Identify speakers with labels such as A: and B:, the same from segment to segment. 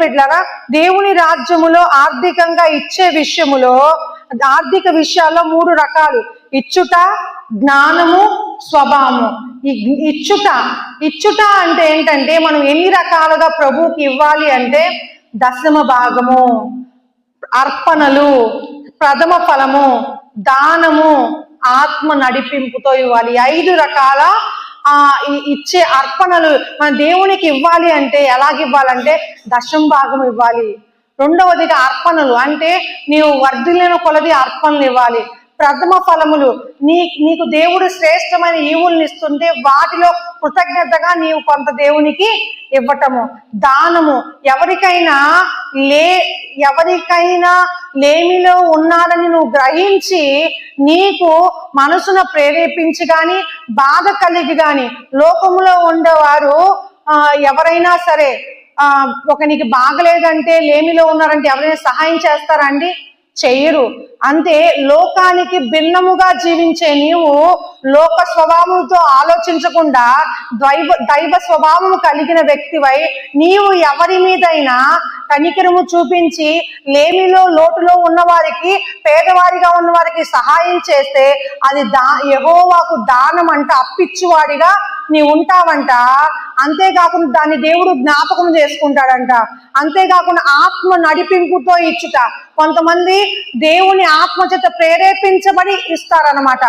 A: బిడ్డలారా, దేవుని రాజ్యములో ఆర్థికంగా ఇచ్చే విషయములో ఆర్థిక విషయాల్లో 3 రకాలు: ఇచ్చుట, జ్ఞానము, స్వభావము. ఈ ఇచ్చుట అంటే ఏంటంటే, మనం ఎన్ని రకాలుగా ప్రభువుకి ఇవ్వాలి అంటే, దశమ భాగము, అర్పణలు, ప్రథమ ఫలము, దానము, ఆత్మ నడిపింపుతో ఇవ్వాలి. 5 రకాల ఇచ్చే అర్పణలు మన దేవునికి ఇవ్వాలి. అంటే ఎలాగివ్వాలంటే దశమ భాగం ఇవ్వాలి. రెండవదిగా అర్పణలు అంటే నీవు వర్ధిల్లిన కొలది అర్పణలు ఇవ్వాలి. ప్రథమ ఫలములు, నీకు దేవుడు శ్రేష్టమైన ఈవుల్ని ఇస్తుంటే వాటిలో కృతజ్ఞతగా నీవు కొంత దేవునికి ఇవ్వటము. దానము, ఎవరికైనా లేమిలో ఉన్నారని నువ్వు గ్రహించి నీకు మనసును ప్రేరేపించి గాని బాధ కలిగి గాని, లోకములో ఉండేవారు ఎవరైనా సరే ఒకనికి బాగలేదంటే, లేమిలో ఉన్నారంటే ఎవరైనా సహాయం చేస్తారా అండి? చెయ్యరు. అంతే, లోకానికి భిన్నముగా జీవించే నీవు లోక స్వభావంతో ఆలోచించకుండా దైవ స్వభావము కలిగిన వ్యక్తివై నీవు ఎవరి మీదైనా కనికరము చూపించి లేమిలో లోటులో ఉన్నవారికి, పేదవారిగా ఉన్నవారికి సహాయం చేస్తే అది యెహోవాకు దానం అంట, అప్పిచ్చువాడిగా నీ ఉంటావంట. అంతేకాకుండా దాన్ని దేవుడు జ్ఞాపకం చేసుకుంటాడంట. అంతేకాకుండా ఆత్మ నడిపింపుతో ఇచ్చుట. కొంతమంది దేవుని ఆత్మ చేత ప్రేరేపించబడి ఇస్తారనమాట.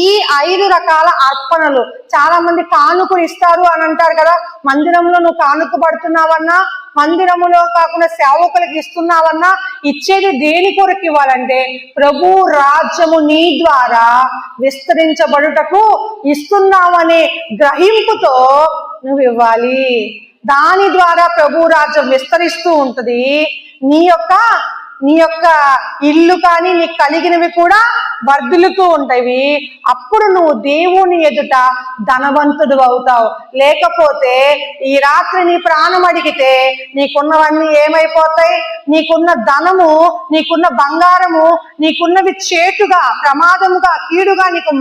A: ఈ 5 రకాల అర్పణలు. చాలా మంది కానుక ఇస్తారు అని అంటారు కదా. మందిరంలో నువ్వు కానుక పడుతున్నావన్నా, మందిరములో కాకుండా సేవకులకు ఇస్తున్నావన్నా, ఇచ్చేది దేని కొరకు ఇవ్వాలంటే ప్రభు రాజ్యము నీ ద్వారా విస్తరించబడుటకు ఇస్తున్నావనే గ్రహింపుతో నువ్వు ఇవ్వాలి. దాని ద్వారా ప్రభు రాజ్యం విస్తరిస్తూ ఉంటది. నీ యొక్క ఇల్లు కానీ నీకు కలిగినవి కూడా వర్ధిల్లుతూ ఉంటాయి. అప్పుడు నువ్వు దేవుని ఎదుట ధనవంతుడు అవుతావు. లేకపోతే ఈ రాత్రి నీ ప్రాణం అడిగితే నీకున్నవన్నీ ఏమైపోతాయి? నీకున్న ధనము, నీకున్న బంగారము, నీకున్నవి చేటుగా, ప్రమాదముగా, కీడుగా నీకు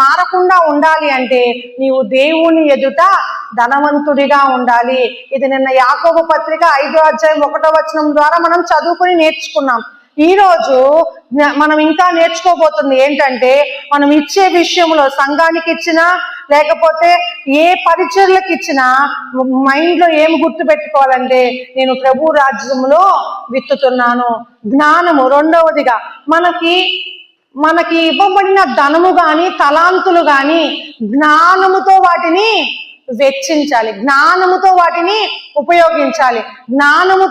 A: మారకుండా ఉండాలి అంటే నీవు దేవుని ఎదుట ధనవంతుడిగా ఉండాలి. ఇది నిన్న యాకోబు పత్రిక 5వ అధ్యాయం 1వ వచనం ద్వారా మనం చదువుకుని నేర్చుకున్నాం. ఈ రోజు మనం ఇంకా నేర్చుకోబోతుంది ఏంటంటే, మనం ఇచ్చే విషయంలో సంఘానికి ఇచ్చినా లేకపోతే ఏ పరిచర్లకు ఇచ్చినా మైండ్ లో ఏమి గుర్తు పెట్టుకోవాలంటే, నేను ప్రభు రాజ్యంలో విత్తుతున్నాను. జ్ఞానము రెండవదిగా, మనకి ఇవ్వబడిన ధనము గాని తలాంతులు గాని జ్ఞానముతో వాటిని వెచ్చించాలి, జ్ఞానముతో వాటిని ఉపయోగించాలి. జ్ఞానము